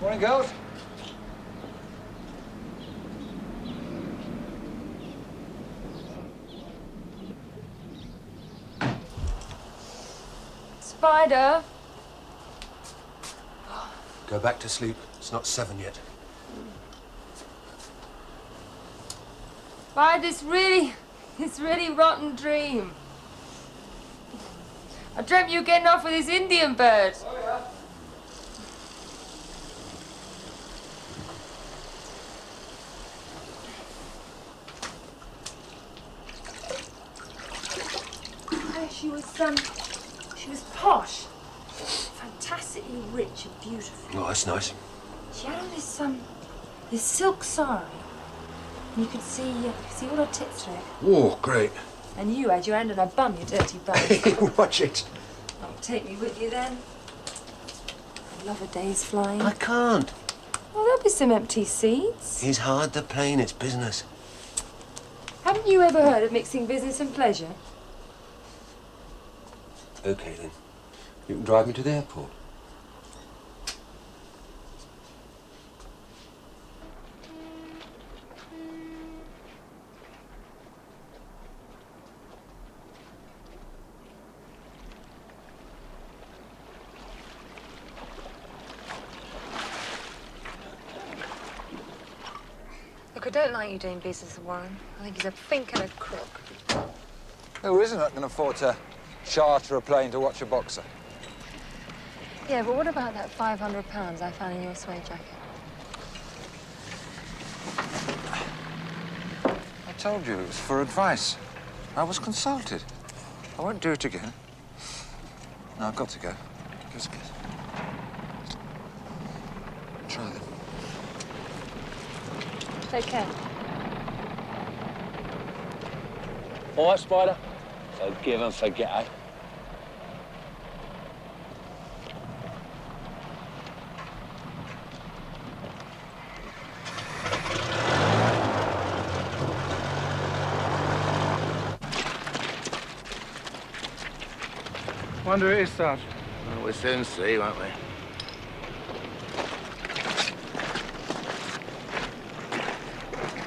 Morning, girls. Spider. Go back to sleep. It's not 7 yet. I had this really rotten dream. I dreamt you were getting off with this Indian bird. Oh, yeah. She was posh, fantastically rich and beautiful. Oh, that's nice. She had on this silk sari, and you could see all her tits through it. Oh, great. And you had your hand on her bum, you dirty bum. Watch it. Oh, take me with you then. I'd love a day's flying. I can't. Well, there'll be some empty seats. He's hard to plane. It's business. Haven't you ever heard of mixing business and pleasure? Okay, then. You can drive me to the airport. Look, I don't like you doing business with Warren. I think he's a fink and a crook. Who isn't that can afford to charter a plane to watch a boxer? Yeah, but what about that £500 I found in your suede jacket? I told you it was for advice. I was consulted. I won't do it again. No, I've got to go. Give us a kiss. Try them. Take care. All right, Spider. Forgive and forget, eh? Wonder who it is, Sarge. Well, we'll soon see, won't we?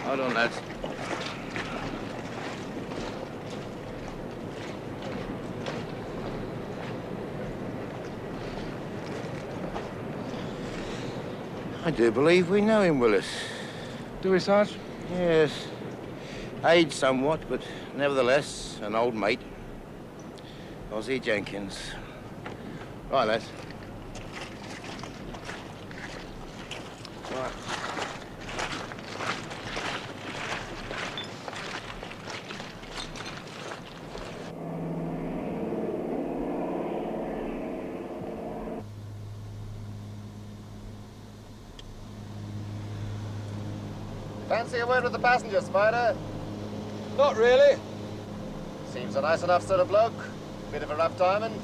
Hold on, lads. I do believe we know him, Willis. Do we, Sarge? Yes. Aged somewhat, but nevertheless, an old mate. Ozzie Jenkins. Right, lads. Right. Fancy a word with the passenger, Spider? Not really. Seems a nice enough sort of bloke. Bit of a rough diamond.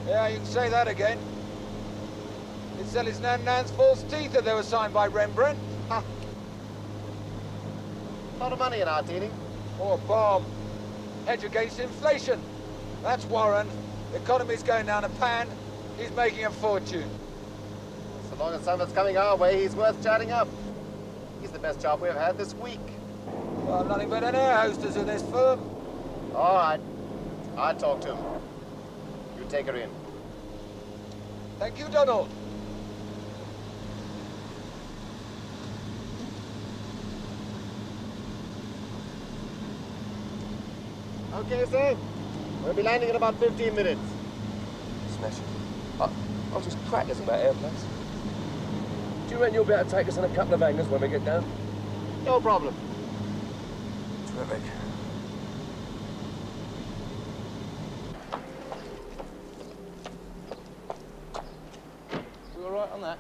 Yeah, you can say that again. He'd sell his Nan's false teeth if they were signed by Rembrandt. Ha! Lot of money in our dealing. Or a bomb. Hedge against inflation. That's Warren. The economy's going down a pan. He's making a fortune. So long as something's coming our way, he's worth chatting up. He's the best job we've had this week. Well, I'm nothing but an air hostess in this firm. All right. I'll talk to him. You take her in. Thank you, Donald. Okay, sir. We'll be landing in about 15 minutes. Smash it. I'll just practice about airplanes. Do you reckon you'll be able to take us on a couple of hangars when we get down? No problem. Terrific. We all right on that?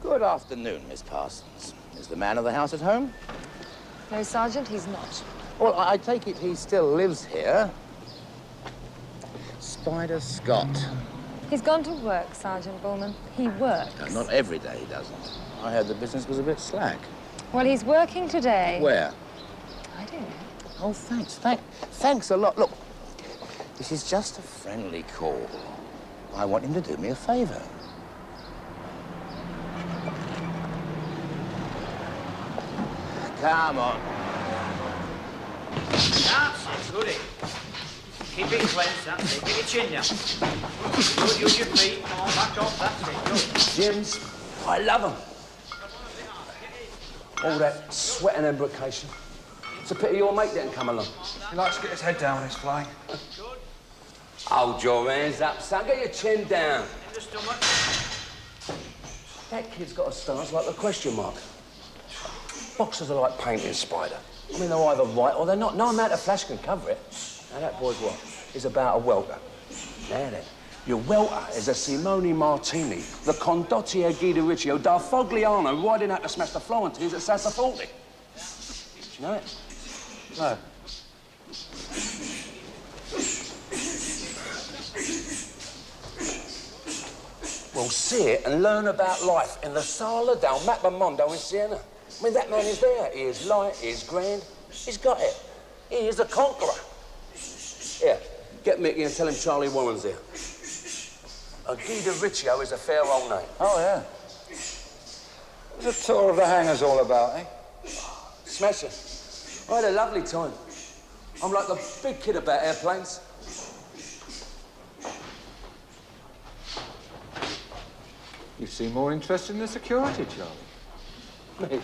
Good afternoon, Miss Parsons. Is the man of the house at home? No, Sergeant, he's not. Well, I take it he still lives here. Spider Scott. He's gone to work, Sergeant Bullman. He works. No, not every day he doesn't. I heard the business was a bit slack. Well, he's working today. Where? I don't know. Oh, thanks. Thanks a lot. Look, this is just a friendly call. I want him to do me a favour. Come on. That's goody. Keep it clenched, that's it. Get your chin down. Good, use your feet. Come on, back up, that's it. Good. Gyms, I love them. All that sweat and embrocation. It's a pity your mate didn't come along. He likes to get his head down when he's flying. Hold your hands up, son. Get your chin down. In the stomach. That kid's got a stance like a question mark. Boxers are like painting, Spider. I mean, they're either right or they're not. No amount of flash can cover it. Now, that boy's what? He's about a welter. Now then, your welter is a Simone Martini, the Condottiere Guida Riccio da Fogliano riding out to smash the Florentines at Sassaforte. Do you know it? No. Well, see it and learn about life in the Sala del Mappamondo in Siena. I mean, that man is there. He is light, he is grand. He's got it. He is a conqueror. Here, get Mickey and tell him Charlie Warren's here. Guida Riccio is a fair old name. Oh, yeah. What's the tour of the hangars all about, eh? Smashing. I had a lovely time. I'm like the big kid about airplanes. You seem more interested in the security, Charlie. Me?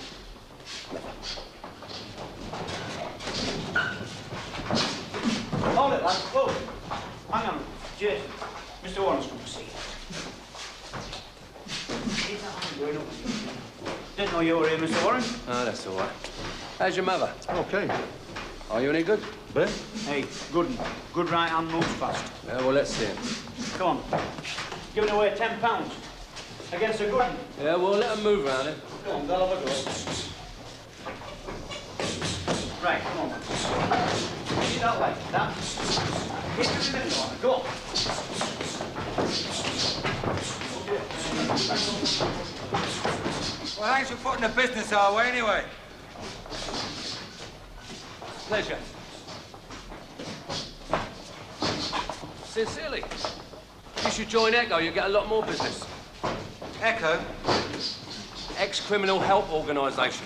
Hold it, lad. Whoa. Hang on. Jason. Mr. Warren's come to see you. Didn't know you were here, Mr. Warren. Oh, that's all right. How's your mother? Okay. Are you any good? Ben? Hey, good one. Good right hand moves fast. Yeah, well, let's see him. Come on. Giving away £10 against a good one. Yeah, well, let him move around it. Come on, they'll have a go. Right, come on, man. See that way, that. Hit you in the middle one. Go. Well, thanks for putting the business our way, anyway. Pleasure. Sincerely. You should join Echo. You'll get a lot more business. Echo? Ex-criminal help organisation.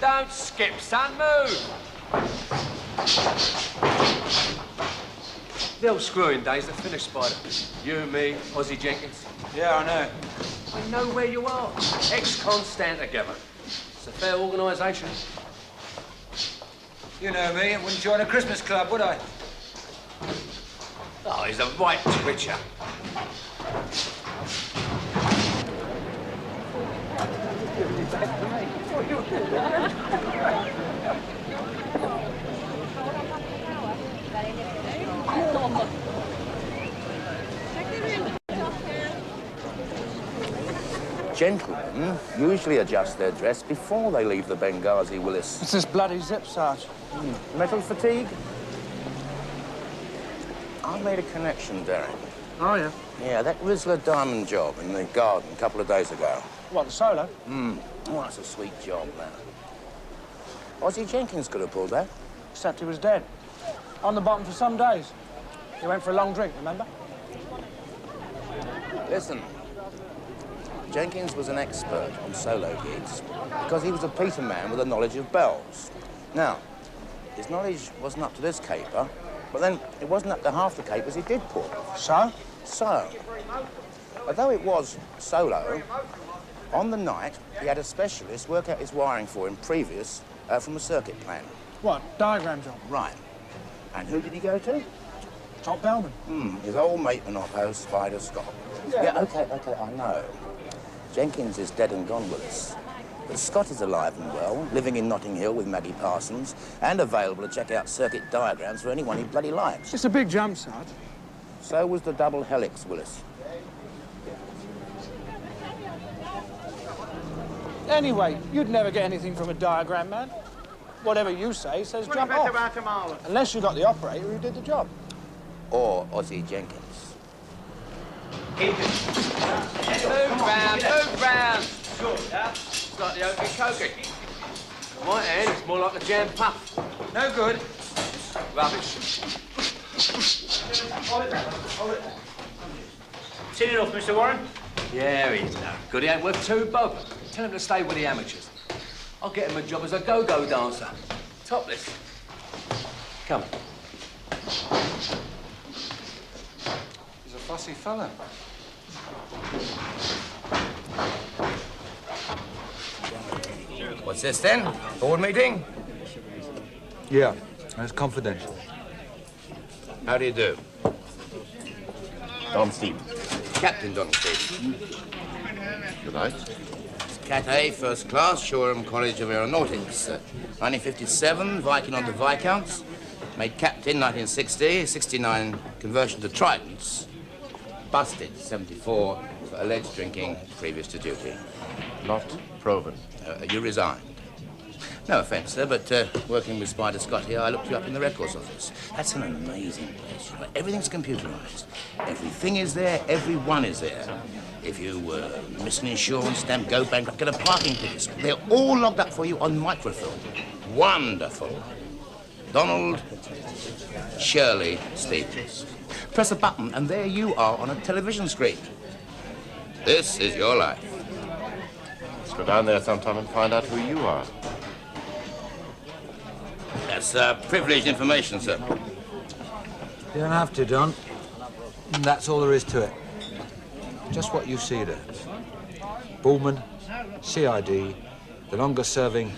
Don't skip, son. Move. The old screwing days are finished, Spider. You, me, Ozzie Jenkins. Yeah, I know. I know where you are. Ex-cons stand together. It's a fair organisation. You know me, I wouldn't join a Christmas club, would I? Oh, he's a right twitcher. Gentlemen usually adjust their dress before they leave the Benghazi, Willis. It's this bloody zip, Sarge. Metal fatigue? I've made a connection, Derek. Oh, yeah? Yeah, that Rizzler diamond job in the garden a couple of days ago. What, the solo? Oh, that's a sweet job, man. Ozzie Jenkins could have pulled that. Except he was dead. On the bottom for some days. He went for a long drink, remember? Listen, Jenkins was an expert on solo gigs because he was a Peter man with a knowledge of bells. Now, his knowledge wasn't up to this caper, but then it wasn't up to half the capers he did pull. So? So, although it was solo, on the night, he had a specialist work out his wiring for him previous from a circuit plan. What, diagram job? Right. And who did he go to? Top Bellman. His old mate Monopo, Spider Scott. Yeah, okay, I know. Jenkins is dead and gone with us. But Scott is alive and well, living in Notting Hill with Maggie Parsons, and available to check out circuit diagrams for anyone he bloody likes. It's a big jump, Sarge. So was the double helix, Willis. Anyway, you'd never get anything from a diagram man. Whatever you say says jump off. Unless you got the operator who did the job. Or Ozzie Jenkins. Move round, move round. Good, yeah. It's like the Okie Kokie. On my hand, it's more like a jam puff. No good. Rubbish. Seen enough, Mr. Warren? Yeah, he's no good. He ain't worth 2 bob. Tell him to stay with the amateurs. I'll get him a job as a go-go dancer. Topless. Come. He's a fussy fella. What's this then? Board meeting? Yeah, and it's confidential. How do you do? Don Stevens. Captain Don Stevens. Good night. Cat A, first class, Shoreham College of Aeronautics. 1957, Viking on the Viscounts. Made captain 1960, 69 conversion to Tridents. Busted 74 for alleged drinking previous to duty. Not proven. You resigned. No offence, sir, but working with Spider Scott here, I looked you up in the records office. That's an amazing place. You know, everything's computerised. Everything is there, everyone is there. If you miss an insurance stamp, go bankrupt, get a parking ticket, they're all logged up for you on microfilm. Wonderful. Donald Shirley Stevens. Press a button and there you are on a television screen. This is your life. Let's go down there sometime and find out who you are. That's privileged information, sir. You don't have to, Don. That's all there is to it. Just what you see there. Bullman, CID, the longest-serving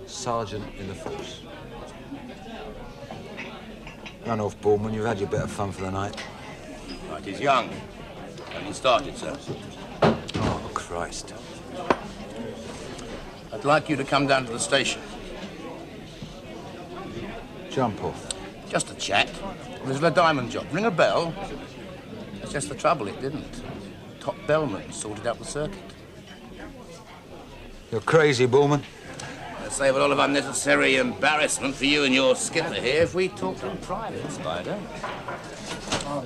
sergeant in the force. Run off, Bullman. You've had your bit of fun for the night. Right, he's young. Only started, sir. Oh, Christ. I'd like you to come down to the station. Jump off. Just a chat. There's a diamond job. Ring a bell. That's just the trouble, it didn't. Top bellman sorted out the circuit. You're crazy, Bullman. I'll save a lot of unnecessary embarrassment for you and your skipper here if we talked in private, Spider.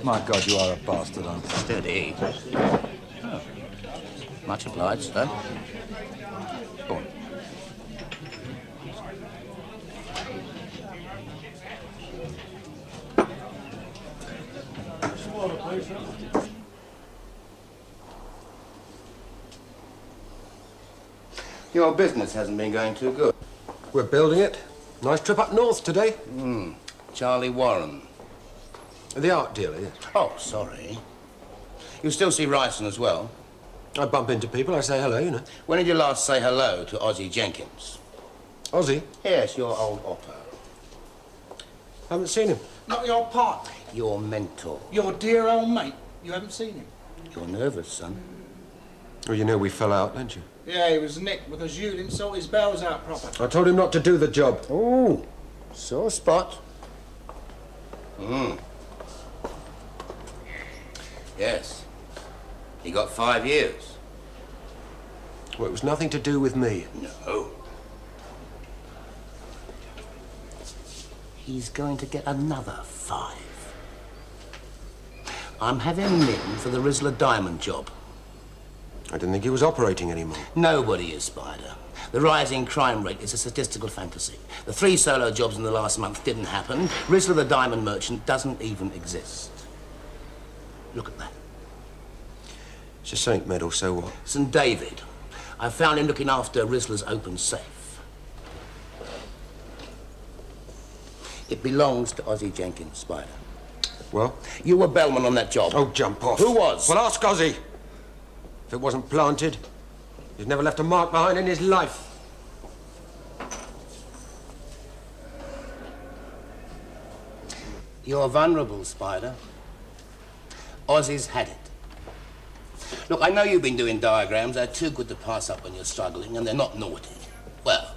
My God, you are a bastard, aren't you? Steady. Oh. Much obliged, sir. Go on. Your business hasn't been going too good. We're building it. Nice trip up north today. Charlie Warren. The art dealer, yes. Oh, sorry. You still see Ryson as well? I bump into people, I say hello, you know. When did you last say hello to Ozzie Jenkins? Ozzie? Yes, your old oppo. Haven't seen him. Not your partner, Your mentor. your dear old mate. You haven't seen him. You're nervous, son. Well, you know we fell out, don't you? Yeah, he was nicked because you didn't sort his bells out proper. I told him not to do the job. Oh, sore spot. Yes. He got 5 years. Well, it was nothing to do with me. No. He's going to get another 5. I'm having him in for the Rizzler Diamond job. I didn't think he was operating anymore. Nobody is, Spider. The rising crime rate is a statistical fantasy. The 3 solo jobs in the last month didn't happen. Rizzler the Diamond Merchant doesn't even exist. Look at that. It's a Saint medal, so what? St. David. I found him looking after Rizzler's open safe. It belongs to Ozzie Jenkins, Spider. Well? You were bellman on that job. Oh, jump off. Who was? Well, ask Ozzie. If it wasn't planted, he's never left a mark behind in his life. You're vulnerable, Spider. Ozzie's had it. Look, I know you've been doing diagrams. They're too good to pass up when you're struggling, and they're not naughty. Well,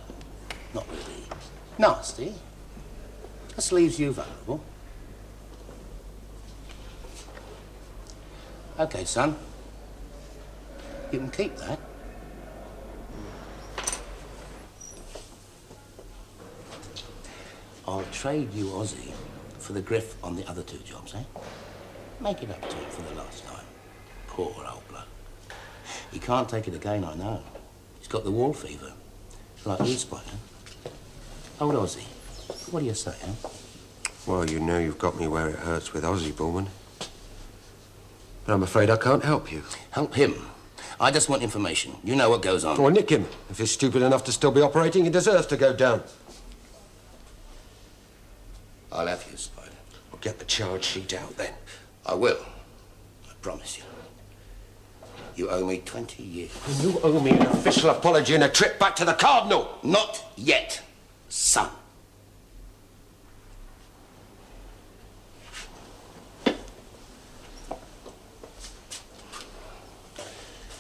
not really nasty. Just leaves you vulnerable. Okay, son. You can keep that. I'll trade you Ozzie for the griff on the other 2 jobs, eh? Make it up to him for the last time. Poor old bloke. He can't take it again, I know. He's got the wall fever. Like you, Spider. Old Ozzie. What do you say, huh? Well, you know you've got me where it hurts with Ozzy Bullman. But I'm afraid I can't help you. Help him. I just want information. You know what goes on. Or nick him. If he's stupid enough to still be operating, he deserves to go down. I'll have you, Spider. Well, get the charge sheet out then. I will. I promise you. You owe me 20 years. You owe me an official apology and a trip back to the Cardinal. Not yet, son.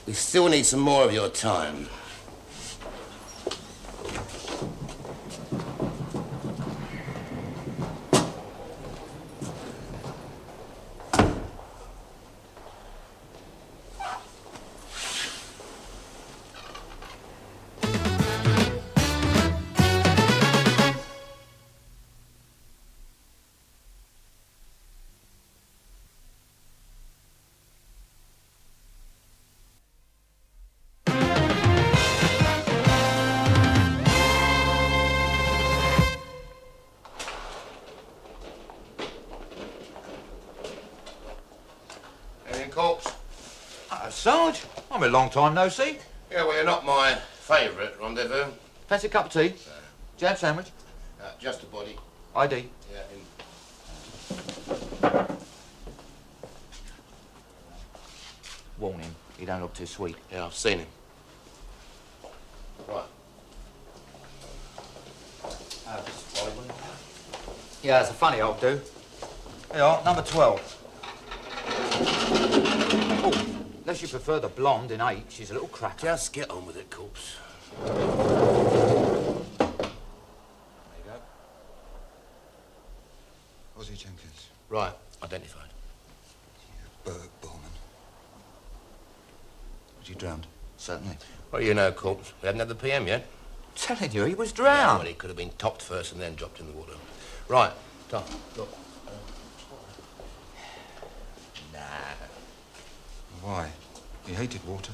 We still need some more of your time. Corpse? Sarge, I'm a long time no see. Yeah, well, you're not my favourite rendezvous. Fancy a cup of tea? Jam sandwich? Just a body. ID? Yeah, Warn him, he don't look too sweet. Yeah, I've seen him. Right. Yeah, it's a funny old dude. Here you are, number 12. Oh, unless you prefer the blonde in 8, she's a little cracker. Just get on with it, Corpse. There you go. Ozzy Jenkins. Right, identified. Bert Bullman. Was he drowned? Certainly. What do you know, Corpse? We haven't had the PM yet. Telling you, he was Yeah, drowned. well, he could have been topped first and then dropped in the water. Right, Tom, look. Nah. Why? He hated water.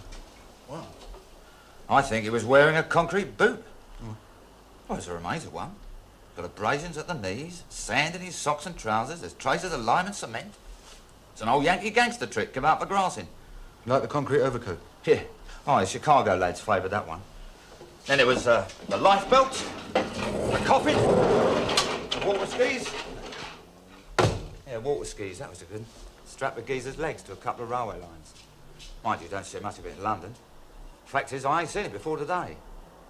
Well, I think he was wearing a concrete boot. Well, it's a remains of one. Got abrasions at the knees, sand in his socks and trousers, there's traces of lime and cement. It's an old Yankee gangster trick, come out for grassing. Like the concrete overcoat? Yeah. Oh, the Chicago lads favoured that one. Then it was the lifebelt, the coffin, the water skis. Yeah, water skis, that was a good one. Strap the geezer's legs to a couple of railway lines. Mind you, don't see much of it in London. Fact is, I ain't seen it before today.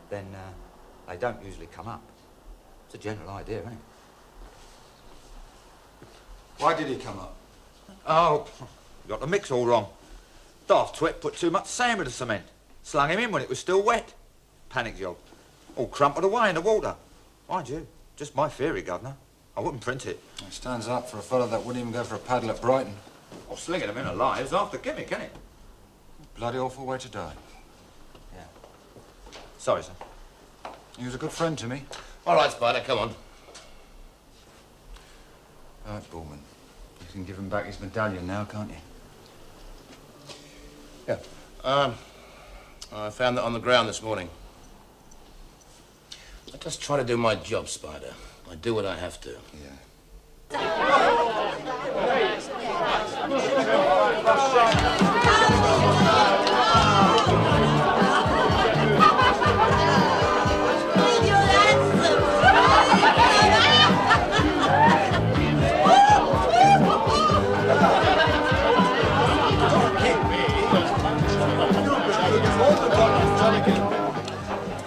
Then they don't usually come up. It's a general idea, isn't it? Why did he come up? Oh, you got the mix all wrong. Daft twit put too much sand with the cement. Slung him in when it was still wet. Panic job. All crumpled away in the water. Mind you, just my theory, Governor. I wouldn't print it. It stands up for a fellow that wouldn't even go for a paddle at Brighton. Well, slinging him in alive is half the gimmick, isn't it? Bloody awful way to die. Yeah. Sorry, sir. He was a good friend to me. All right, Spider, come on. Right, Bullman. You can give him back his medallion now, can't you? Yeah. I found that on the ground this morning. I just try to do my job, Spider. I do what I have to. Yeah.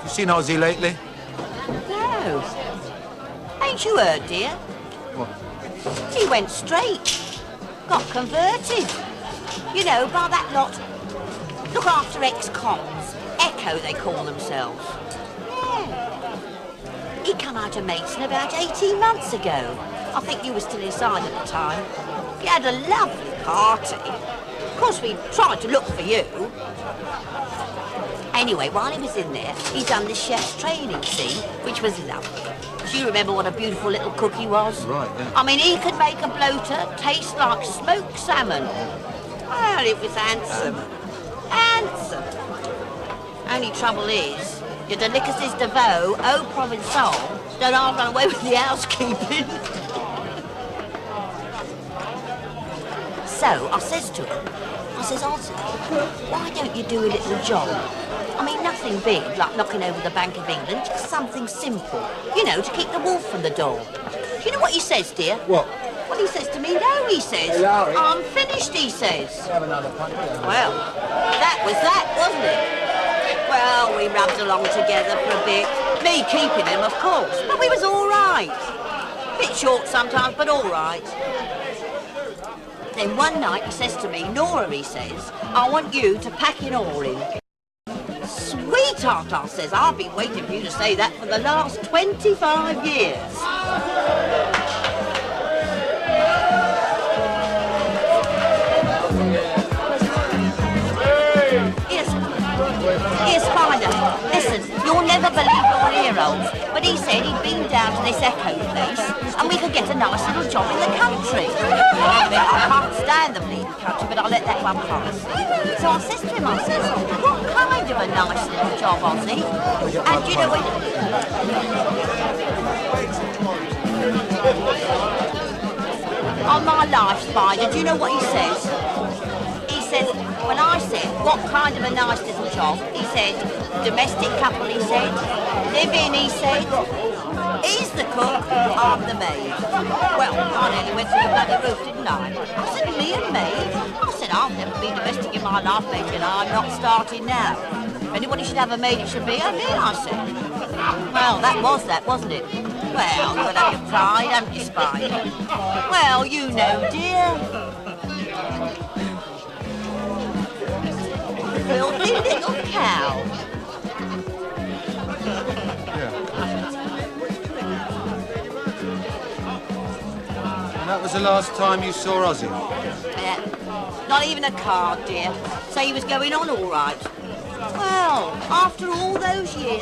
You seen Ozzy lately? No. Ain't you heard, dear? What? He went straight. Got converted. You know, by that lot. Look after ex-cons. Echo, they call themselves. Yeah. He come out of Maidstone about 18 months ago. I think you were still inside at the time. He had a lovely party. Of course, we tried to look for you. Anyway, while he was in there, he done the chef's training, see, which was lovely. Do you remember what a beautiful little cook he was? Right, yeah. I mean, he could make a bloater taste like smoked salmon. Well, it was handsome. Handsome. Only trouble is, your delicacies de veau, au provençal, Don't I'll run away with the housekeeping. So I says to him, I says, Ozzy, why don't you do a little job? I mean, nothing big, like knocking over the Bank of England, just something simple. You know, to keep the wolf from the door. Do you know what he says, dear? What? Well, he says to me, no, he says. Hey, Larry. I'm finished, he says. Have another punch. Well, that was that, wasn't it? Well, we rubbed along together for a bit. Me keeping him, of course. But we was all right. Bit short sometimes, but all right. Then one night he says to me, Nora, he says, I want you to pack it all in. Sweetheart, I says, I've been waiting for you to say that for the last 25 years. Here's Spider. Listen, you'll never believe your heroes, but he said he'd been down to this Echo place and we could get a nice little job in the country. I can't stand the bleeding country, but I'll let that one pass. So I says to him, I says, what kind of a nice little job, Ozzy? And you know what? On my life, Spider, do you know what he says? He says, when I said, what kind of a nice little job, he said, domestic couple, he said, live in, he said, he's the cook, I'm the maid. Well, I nearly went through the bloody roof, didn't I? I said, me and maid? I said, I've never been domestic in my life, mate, and I'm not starting now. If anybody should have a maid, it should be me, I said. Well, that was that, wasn't it? Well, you'll have your pride, haven't you, Spider? Well, you know, dear. Filthy little cow. And that was the last time you saw Ozzy? Yeah. Not even a card, dear. Say he was going on all right. Well, after all those years...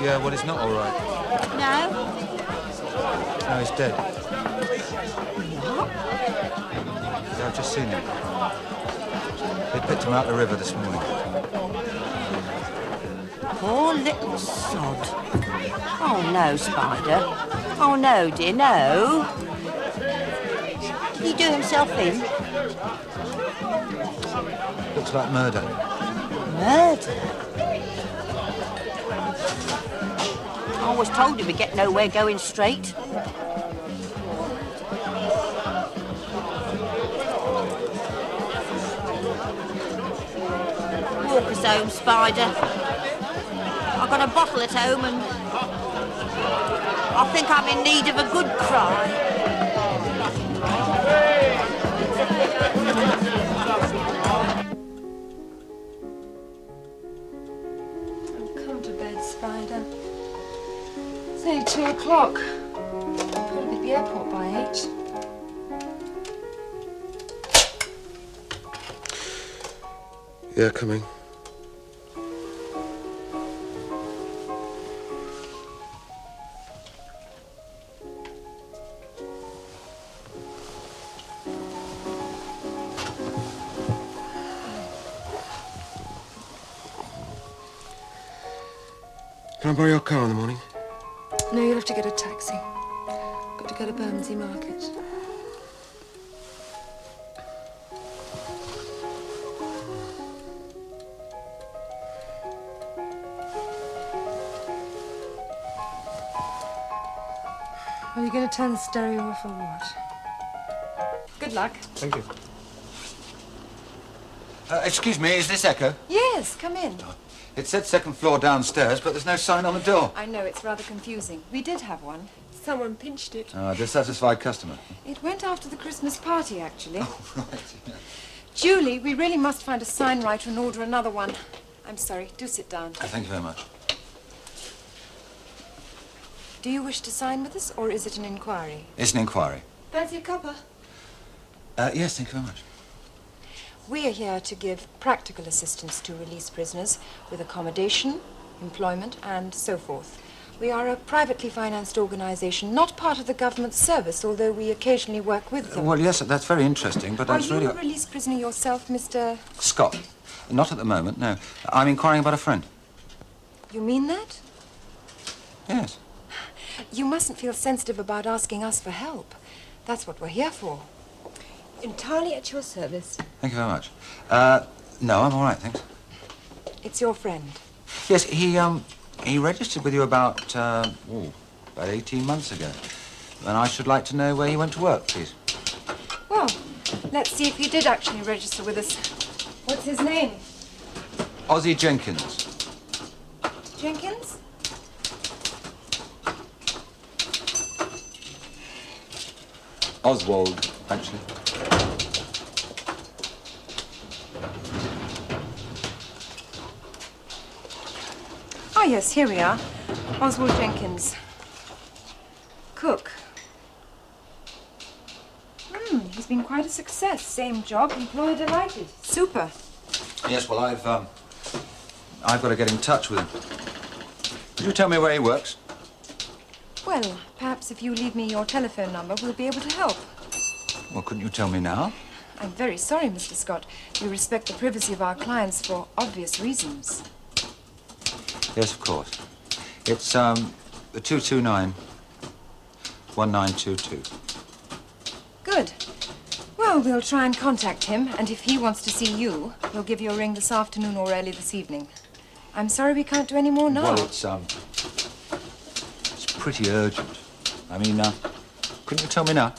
Yeah, well, he's not all right. No? No, he's dead. What? Yeah, I've just seen him. They picked him out of the river this morning. Poor little sod. Oh, no, Spider. Oh, no, dear, no. Did he do himself in? Looks like murder. Murder? I was told he'd get nowhere going straight. Walk us home, Spider. I've got a bottle at home and I think I'm in need of a good cry. Oh, come to bed, Spider. It's only 2 o'clock. I'll be at the airport by 8. Yeah, coming. Can I borrow your car in the morning? No, you'll have to get a taxi. Got to go to Bermondsey Market. Are you going to turn the stereo off or what? Good luck. Thank you. Excuse me, is this Echo? Yes, come in. It said second floor downstairs, but there's no sign on the door. I know, it's rather confusing. We did have one. Someone pinched it. A dissatisfied customer. It went after the Christmas party, actually. Oh, right. Yeah. Julie, we really must find a sign writer and order another one. I'm sorry. Do sit down. Thank you very much. Do you wish to sign with us, or is it an inquiry? It's an inquiry. Fancy a cuppa? Yes, thank you very much. We are here to give practical assistance to released prisoners with accommodation, employment, and so forth. We are a privately financed organisation, not part of the government service, although we occasionally work with them. Well, yes, that's very interesting, but that's really... Are you a released prisoner yourself, Mr... Scott. Not at the moment, no. I'm inquiring about a friend. You mean that? Yes. You mustn't feel sensitive about asking us for help. That's what we're here for. Entirely at your service. Thank you very much. No, I'm all right, thanks. It's your friend. Yes, he registered with you about 18 months ago. And I should like to know where he went to work, please. Well, let's see if he did actually register with us. What's his name? Ozzie Jenkins. Jenkins? Oswald, actually. Oh, yes, here we are. Oswald Jenkins. Cook. He's been quite a success. Same job, employer delighted. Super. Yes, well, I've got to get in touch with him. Could you tell me where he works? Well, perhaps if you leave me your telephone number, we'll be able to help. Well, couldn't you tell me now? I'm very sorry, Mr. Scott. We respect the privacy of our clients for obvious reasons. Yes, of course. It's, 229-1922. Good. Well, we'll try and contact him, and if he wants to see you, we'll give you a ring this afternoon or early this evening. I'm sorry we can't do any more now. Well, it's pretty urgent. I mean, couldn't you tell me now?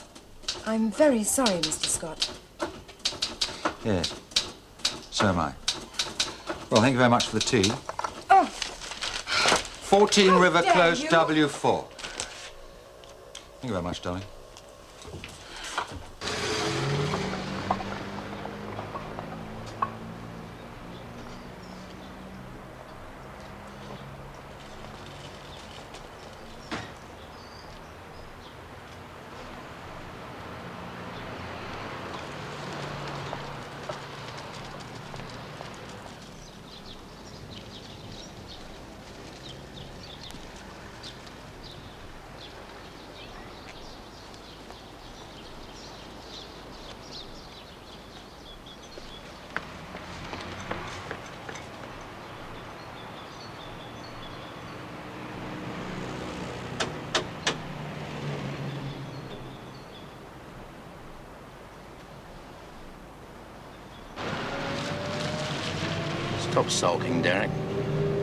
I'm very sorry, Mr. Scott. Yes. So am I. Well, thank you very much for the tea. Oh. 14 How River dare Close, you? W4. Thank you very much, darling. Stop sulking, Derek.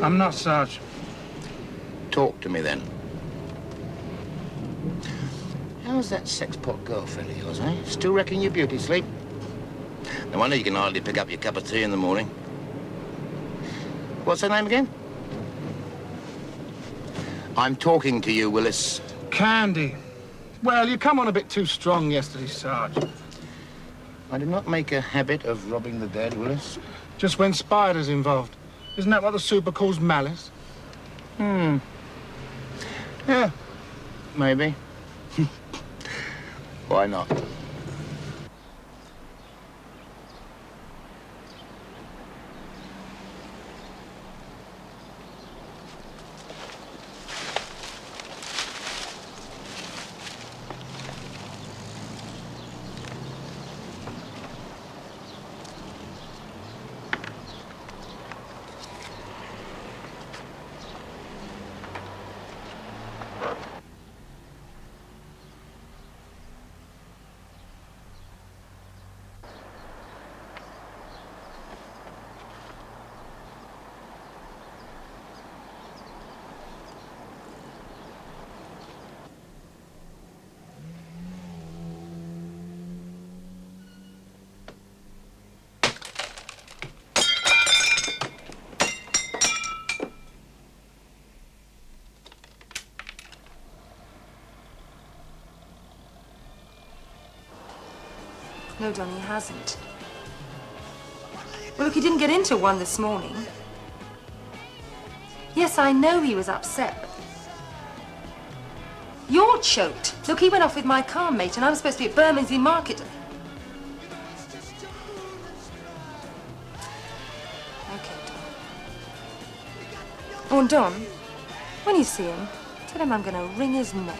I'm not, Sarge. Talk to me, then. How's that sexpot girlfriend of yours, eh? Still wrecking your beauty sleep? No wonder you can hardly pick up your cup of tea in the morning. What's her name again? I'm talking to you, Willis. Candy. Well, you come on a bit too strong yesterday, Sarge. I do not make a habit of robbing the dead, Willis. Just when Spider's involved. Isn't that what the super calls malice? Yeah, maybe. Why not? No, Don, he hasn't. Well, look, he didn't get into one this morning. Yes, I know he was upset, but... You're choked. Look, he went off with my car mate, and I'm supposed to be at Bermondsey Market. Okay, Don. Oh, and Don, when you see him, tell him I'm going to wring his neck.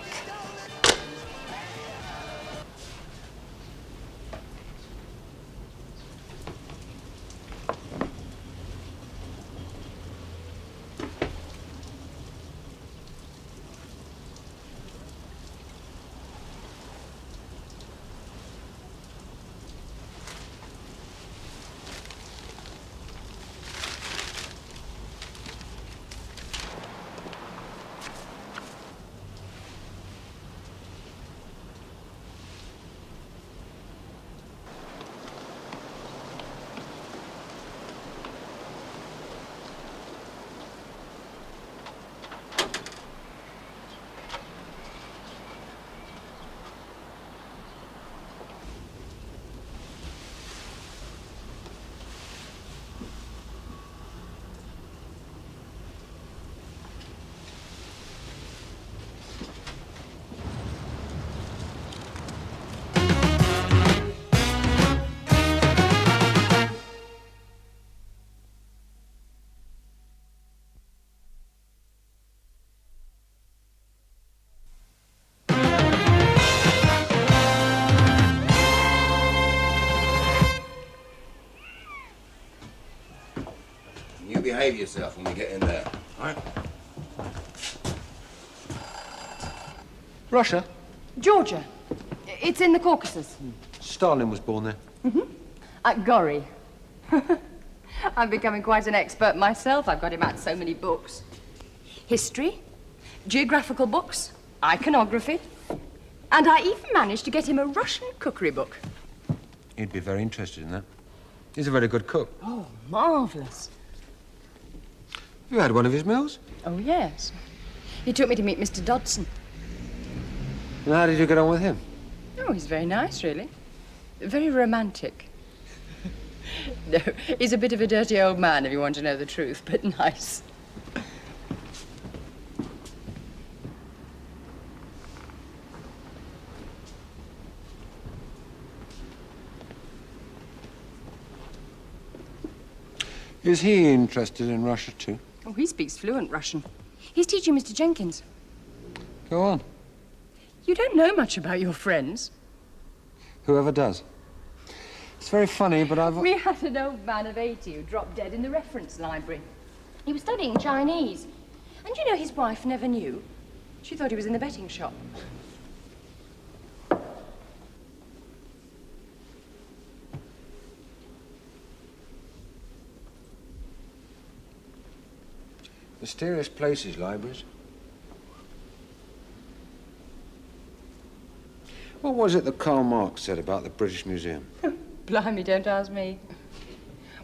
behave yourself when we get in there, all right? Russia? Georgia. It's in the Caucasus. Stalin was born there. At Gori. I'm becoming quite an expert myself. I've got him out so many books. History, geographical books, iconography, and I even managed to get him a Russian cookery book. He'd be very interested in that. He's a very good cook. Oh, marvellous. You had one of his meals? Oh, yes. He took me to meet Mr. Dodson. And how did you get on with him? Oh, he's very nice, really. Very romantic. No, he's a bit of a dirty old man, if you want to know the truth, but nice. Is he interested in Russia, too? Oh, he speaks fluent Russian. He's teaching Mr. Jenkins. Go on. You don't know much about your friends. Whoever does. It's very funny, but I've... We had an old man of 80 who dropped dead in the reference library. He was studying Chinese. And you know, his wife never knew. She thought he was in the betting shop. Mysterious places, libraries. What was it that Karl Marx said about the British Museum? Blimey, don't ask me.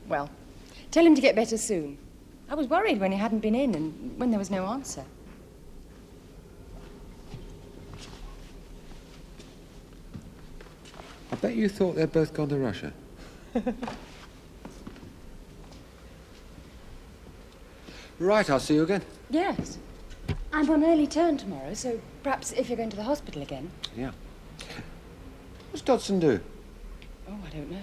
Well, tell him to get better soon. I was worried when he hadn't been in and when there was no answer. I bet you thought they'd both gone to Russia. Right, I'll see you again. Yes. I'm on early turn tomorrow, so perhaps if you're going to the hospital again. Yeah. What's Dodson do? Oh, I don't know.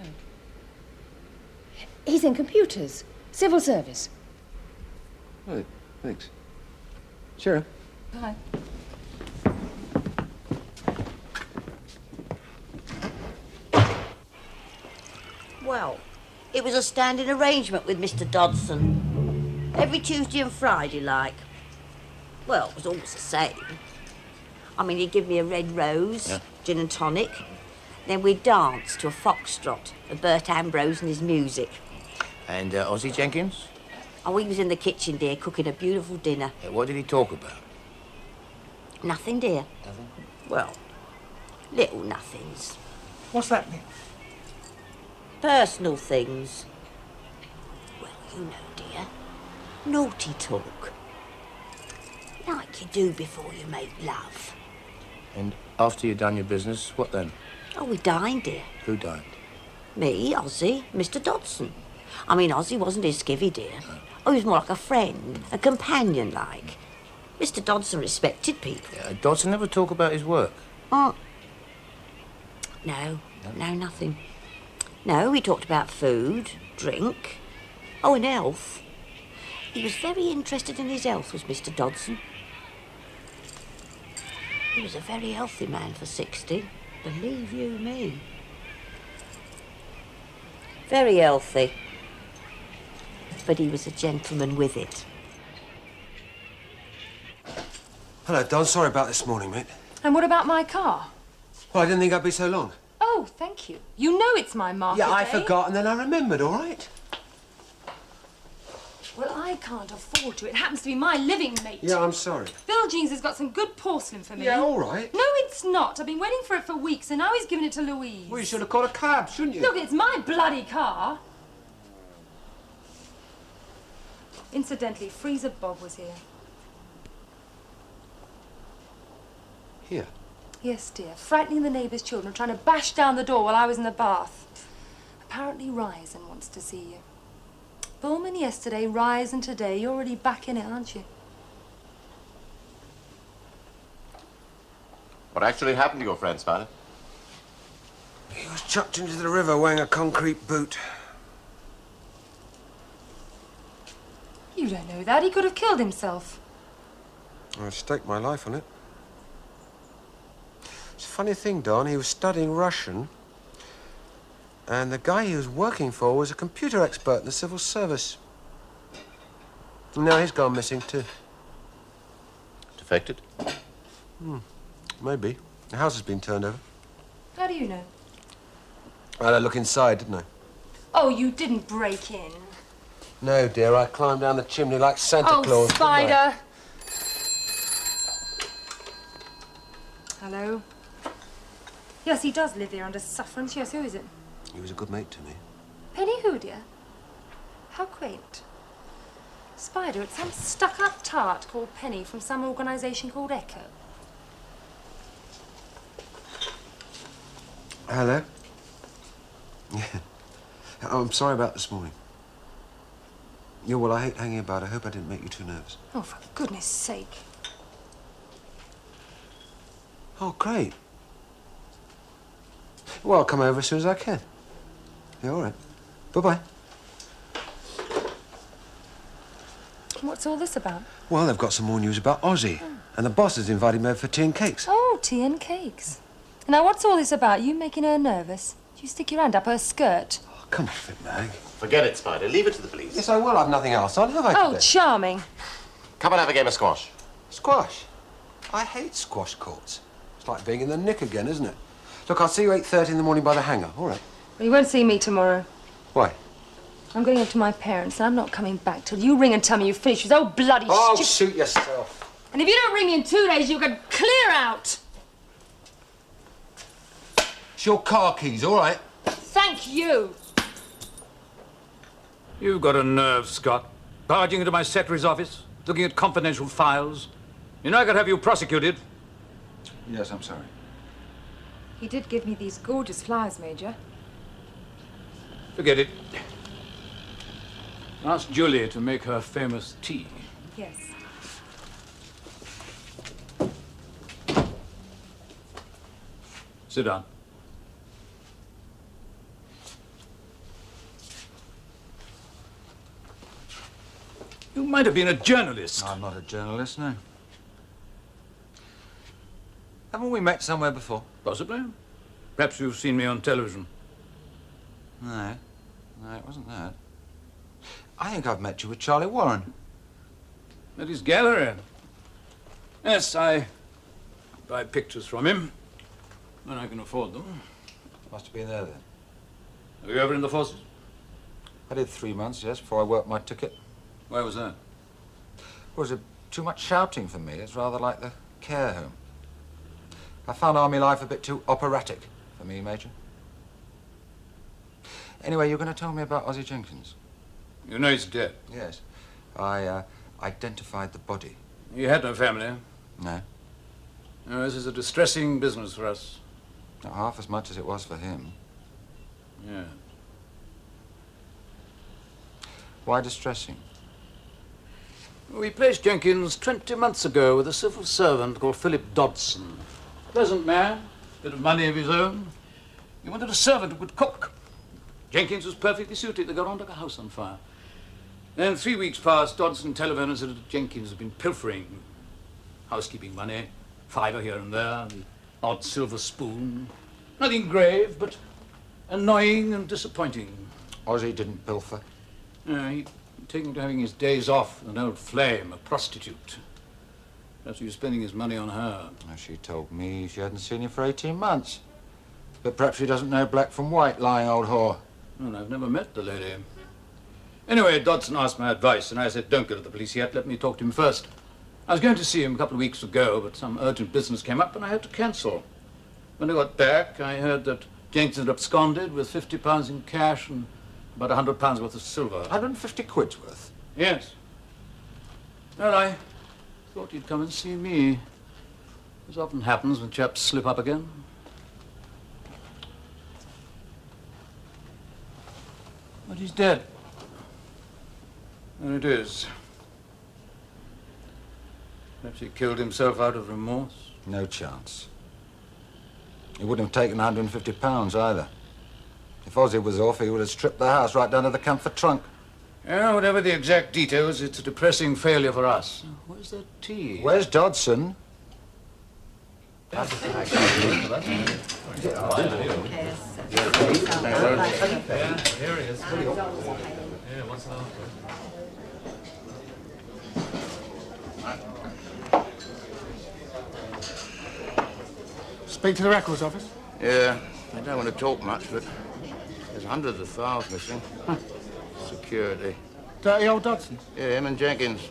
He's in computers. Civil service. Oh, thanks. Cheerio. Bye. Well, it was a standing arrangement with Mr. Dodson. Every Tuesday and Friday, like. Well, it was always the same. I mean, he'd give me a red rose, gin and tonic. Then we'd dance to a foxtrot of Bert Ambrose and his music. And Ozzie Jenkins? Oh, he was in the kitchen, dear, cooking a beautiful dinner. What did he talk about? Nothing, dear. Nothing? Well, little nothings. What's that mean? Personal things. Well, you know, dear. Naughty talk. Like you do before you make love. And after you'd done your business, what then? Oh, we dined, dear. Who dined? Me, Ozzie, Mr. Dodson. I mean, Ozzie wasn't his skivvy, dear. Oh, he was more like a friend, a companion, like. Mr. Dodson respected people. Dodson never talk about his work? No, nothing. No, we talked about food, drink. Oh, and health. He was very interested in his health, was Mr. Dodson. He was a very healthy man for 60, believe you me. Very healthy. But he was a gentleman with it. Hello, Don. Sorry about this morning, mate. And what about my car? Well, I didn't think I'd be so long. Oh, thank you. You know it's my market Yeah, I day. forgot, and then I remembered, all right? Well, I can't afford to. It happens to be my living mate. Yeah, I'm sorry. Bill Jeans has got some good porcelain for me. Yeah, all right. No, it's not. I've been waiting for it for weeks, and now he's giving it to Louise. Well, you should have called a cab, shouldn't you? Look, it's my bloody car. Incidentally, Freezer Bob was here. Here? Yes, dear. Frightening the neighbours' children, trying to bash down the door while I was in the bath. Apparently Ryzen wants to see you. Bullman yesterday, Ryzen today. You're already back in it, aren't you? What actually happened to your friend, Spider? He was chucked into the river wearing a concrete boot. You don't know that. He could have killed himself. I'd stake my life on it. It's a funny thing, Don. He was studying Russian, and the guy he was working for was a computer expert in the civil service. No, he's gone missing too. Defected? Maybe. The house has been turned over. How do you know? I had a look inside, didn't I? Oh, you didn't break in. No, dear, I climbed down the chimney like Santa Claus. Oh, didn't I? Spider! Hello? Yes, he does live here under sufferance. Yes, who is it? He was a good mate to me. Penny who, dear? How quaint. Spider, it's some stuck-up tart called Penny from some organisation called Echo. Hello? Yeah. Oh, I'm sorry about this morning. Yeah, well, I hate hanging about. I hope I didn't make you too nervous. Oh, for goodness sake. Oh, great. Well, I'll come over as soon as I can. Yeah, all right. Bye-bye. What's all this about? Well, they've got some more news about Ozzy. And the boss has invited me over for tea and cakes. Oh, tea and cakes. Now, what's all this about? You making her nervous? Do you stick your hand up her skirt? Oh, come off it, Mag. Forget it, Spider. Leave it to the police. Yes, I will. I've nothing else on, have I, Oh, today? charming. Come and have a game of squash. Squash? I hate squash courts. It's like being in the nick again, isn't it? Look, I'll see you 8:30 in the morning by the hangar. All right. Well, you won't see me tomorrow. Why? I'm going up to my parents, and I'm not coming back till you ring and tell me you've finished with old bloody Oh, stupid... suit yourself. And if you don't ring me in 2 days, you can clear out. It's your car keys, all right? Thank you. You've got a nerve, Scott. Barging into my secretary's office, looking at confidential files. You know I could have you prosecuted. Yes, I'm sorry. He did give me these gorgeous flowers, Major. Forget it. Ask Julie to make her famous tea. Yes. Sit down. You might have been a journalist. I'm not a journalist, no. Haven't we met somewhere before? Possibly. Perhaps you've seen me on television. No. No, it wasn't that. I think I've met you with Charlie Warren. At his gallery. Yes, I buy pictures from him when I can afford them. Must have been there then. Were you ever in the forces? I did 3 months, yes, before I worked my ticket. Why was that? Was it too much shouting for me? It's rather like the care home. I found army life a bit too operatic for me, Major. Anyway, you're going to tell me about Ozzy Jenkins. You know he's dead. Yes. I identified the body. He had no family. No. No, this is a distressing business for us. Not half as much as it was for him. Yeah. Why distressing? We placed Jenkins 20 months ago with a civil servant called Philip Dodson. Pleasant man, bit of money of his own. He wanted a servant who could cook. Jenkins was perfectly suited. They got on like a house on fire. Then 3 weeks passed. Dodson telephoned and said that Jenkins had been pilfering housekeeping money, fiver here and there, the odd silver spoon. Nothing grave, but annoying and disappointing. Ozzy didn't pilfer. No, he'd taken to having his days off with an old flame, a prostitute. Perhaps he was spending his money on her. Well, she told me she hadn't seen him for 18 months. But perhaps she doesn't know black from white, lying old whore. Well, I've never met the lady. Anyway, Dodson asked my advice, and I said, don't go to the police yet, let me talk to him first. I was going to see him a couple of weeks ago, but some urgent business came up, and I had to cancel. When I got back, I heard that Jenkins had absconded with £50 in cash and about £100 worth of silver. 150 quid's worth? Yes. Well, I thought you'd come and see me. As often happens when chaps slip up again. But he's dead. There it is. Perhaps he killed himself out of remorse. No chance. He wouldn't have taken £150 either. If Ozzy was off, he would have stripped the house right down to the comfort trunk. Yeah, whatever the exact details, it's a depressing failure for us. Where's that tea? Where's Dodson? Here he is. Yeah, what's that? Speak to the records office? Yeah, they don't want to talk much, but there's hundreds of files missing. Security. Dirty old Dodson? Yeah, him and Jenkins.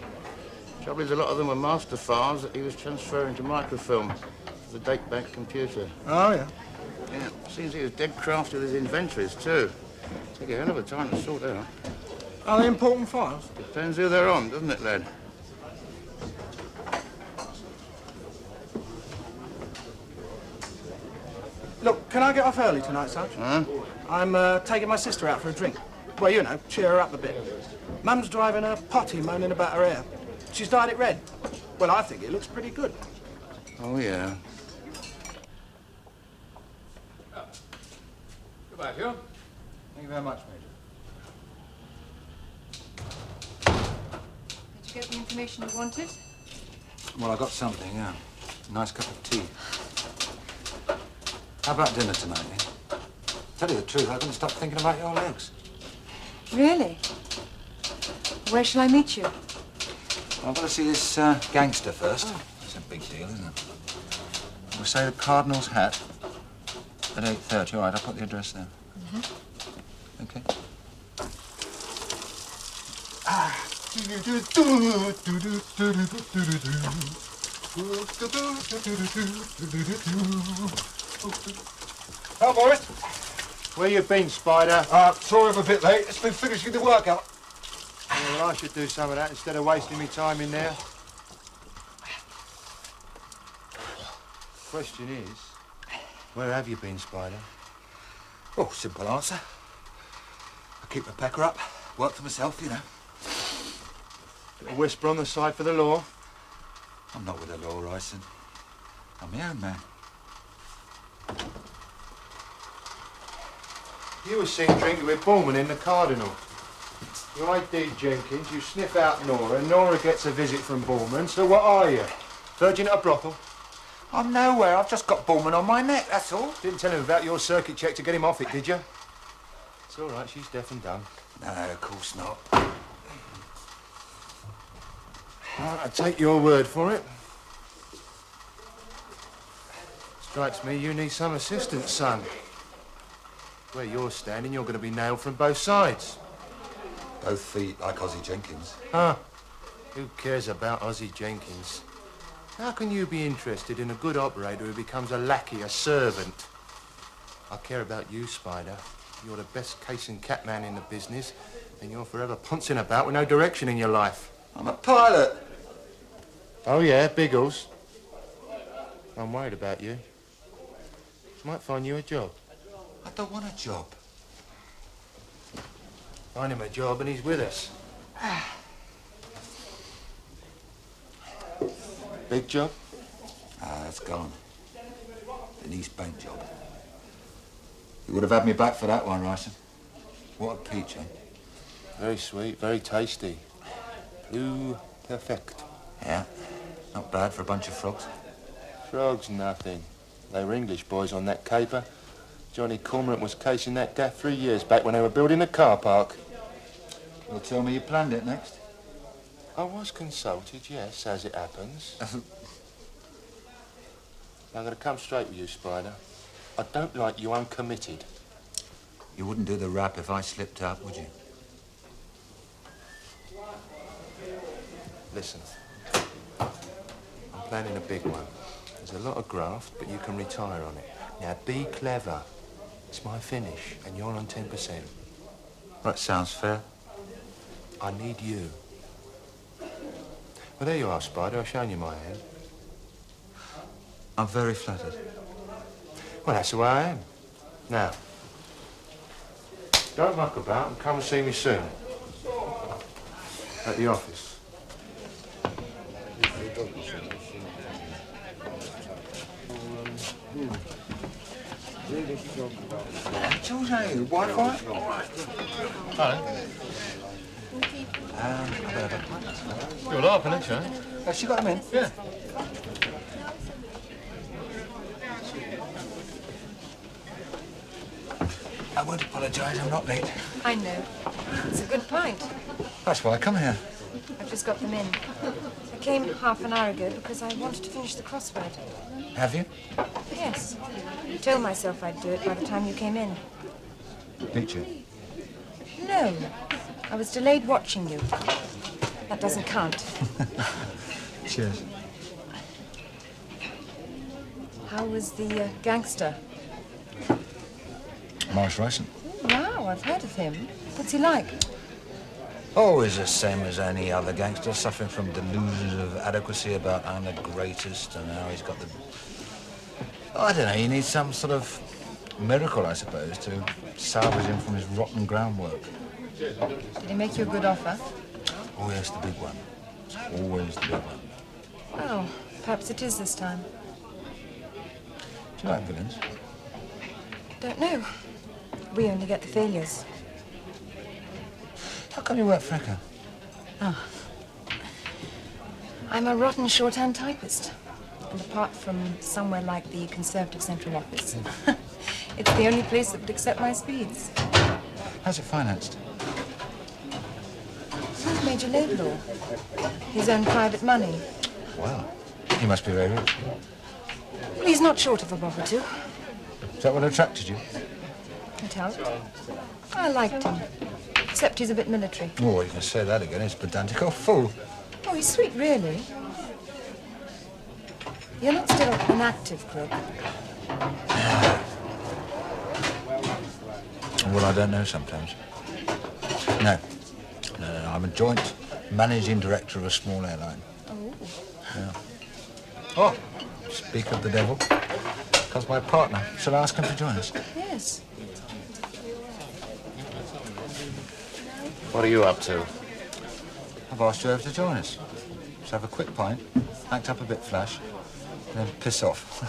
Trouble is, a lot of them were master files that he was transferring to microfilm, to the date bank computer. Oh, yeah. Yeah, seems he was dead crafty with his inventories, too. Take a hell of a time to sort out. Are they important files? Depends who they're on, doesn't it, lad? Look, can I get off early tonight, Sarge? Huh? I'm taking my sister out for a drink. Well, you know, cheer her up a bit. Mum's driving a potty, moaning about her hair. She's dyed it red. Well, I think it looks pretty good. Oh, yeah. Goodbye, Hugh. Thank you very much, Major. Did you get the information you wanted? Well, I got something, yeah. A nice cup of tea. How about dinner tonight, eh? Tell you the truth, I couldn't stop thinking about your legs. Really? Where shall I meet you? I've got to see this gangster first. It's a big deal, isn't it? We'll say the Cardinal's Hat at 8:30. All right, I'll put the address there. Okay. Hello, Boris. Where you been, Spider? Sorry I'm a bit late. It's been finishing the workout. Well, I should do some of that instead of wasting me time in there. Question is, where have you been, Spider? Oh, simple answer. I keep my pecker up, work for myself, you know. Little whisper on the side for the law. I'm not with the law, Ryson. I'm my own man. You were seen drinking with Bowman in the Cardinal. You ID Jenkins, you sniff out Nora, Nora gets a visit from Bowman, so what are you? Virgin at a brothel? I'm nowhere. I've just got Bullman on my neck, that's all. Didn't tell him about your circuit check to get him off it, did you? It's all right, she's deaf and dumb. No, of course not. I take your word for it. Strikes me you need some assistance, son. Where you're standing, you're going to be nailed from both sides. Both feet like Ozzie Jenkins. Huh? Who cares about Ozzie Jenkins? How can you be interested in a good operator who becomes a lackey, a servant? I care about you, Spider. You're the best case and cat man in the business, and you're forever pouncing about with no direction in your life. I'm a pilot. Oh, yeah, Biggles. I'm worried about you. Might find you a job. I don't want a job. Find him a job and he's with us. Big job? Ah, that's gone. An East Bank job. You would have had me back for that one, Ryson. What a peach, eh? Very sweet, very tasty. Blue perfect. Yeah, not bad for a bunch of frogs. Frogs, nothing. They were English boys on that caper. Johnny Cormorant was casing that gaff 3 years back when they were building the car park. You'll tell me you planned it next? I was consulted, yes, as it happens. I'm going to come straight with you, Spider. I don't like you uncommitted. You wouldn't do the rap if I slipped up, would you? Listen, I'm planning a big one. There's a lot of graft, but you can retire on it. Now, be clever. It's my finish, and you're on 10%. That sounds fair. I need you. Well, there you are, Spider. I've shown you my hand. I'm very flattered. Well, that's the way I am. Now, don't muck about and come and see me soon. At the office. George, hey, Wi-Fi? Hello. I've had a pint. You're laughing, aren't you? Has she got them in? Yeah. I won't apologise, I'm not late. I know. It's a good pint. That's why I come here. I've just got them in. I came half an hour ago because I wanted to finish the crossword. Have you? Yes. I told myself I'd do it by the time you came in. Did you? No. I was delayed watching you. That doesn't count. Cheers. How was the gangster? Morris Ryson. Wow, I've heard of him. What's he like? Always the same as any other gangster, suffering from delusions of adequacy about I'm the greatest, and now he's got the... I don't know, he needs some sort of miracle, I suppose, to salvage him from his rotten groundwork. Did he make you a good offer? Oh, yes, the big one. It's always the big one. Oh, perhaps it is this time. Do you like villains? Don't know. We only get the failures. How come you work for Echo? Oh. I'm a rotten shorthand typist. And apart from somewhere like the Conservative Central Office, it's the only place that would accept my speeds. How's it financed? Major Laidlaw. His own private money. Wow. He must be very rich. Well, he's not short of a bob or two. Is that what attracted you? It helped. I liked him. Except he's a bit military. Oh, you can say that again. He's pedantic old fool. Oh, he's sweet, really. You're not still an active crook. Well, I don't know sometimes. No. No, I'm a joint managing director of a small airline. Oh. Yeah. Oh, speak of the devil. Because my partner. Shall I ask him to join us? Yes. What are you up to? I've asked you over to join us. Let's have a quick pint, act up a bit flash, and then piss off.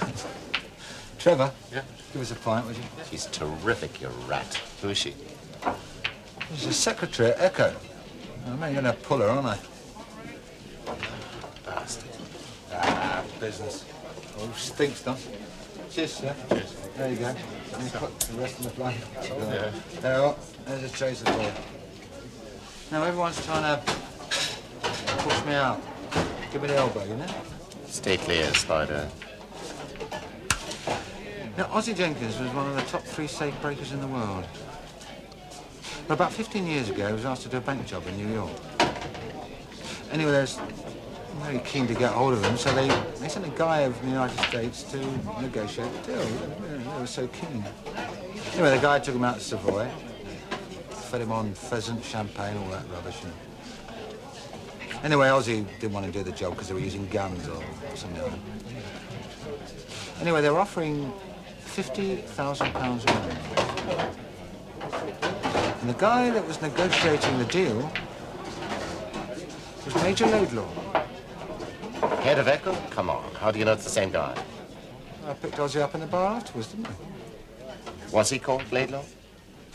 Trevor? Yeah? Give us a pint, would you? She's terrific, you rat. Who is she? She's the secretary at Echo. I'm only going to pull her, aren't I? Bastard. Ah, business. Oh, stinks, done. Cheers, sir. Cheers. There you go. Let me put the rest of the blame. Yeah. There you are. There's a chaser for you. Now, everyone's trying to push me out. Give me the elbow, you know? Stay clear, Spider. Now, Ozzie Jenkins was one of the top 3 safe breakers in the world. But about 15 years ago, he was asked to do a bank job in New York. Anyway, they was very keen to get hold of him, so they sent a guy over from the United States to negotiate the deal. They were so keen. Anyway, the guy took him out to Savoy, fed him on pheasant, champagne, all that rubbish. And... Anyway, Ozzie didn't want to do the job because they were using guns or something like that. Anyway, they were offering £50,000 a man. And the guy that was negotiating the deal was Major Laidlaw. Head of Echo? Come on. How do you know it's the same guy? I picked Ozzie up in the bar afterwards, didn't I? Was he called Laidlaw?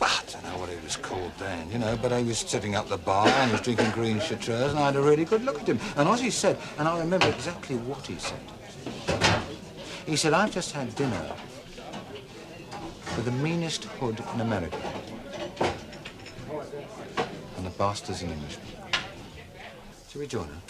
Well, I don't know what he was called then, you know, but he was sitting up the bar and he was drinking green chartreuse and I had a really good look at him. And Ozzie said, and I remember exactly what he said. He said, I've just had dinner with the meanest hood in America. And the bastard's an Englishman. Shall we join her?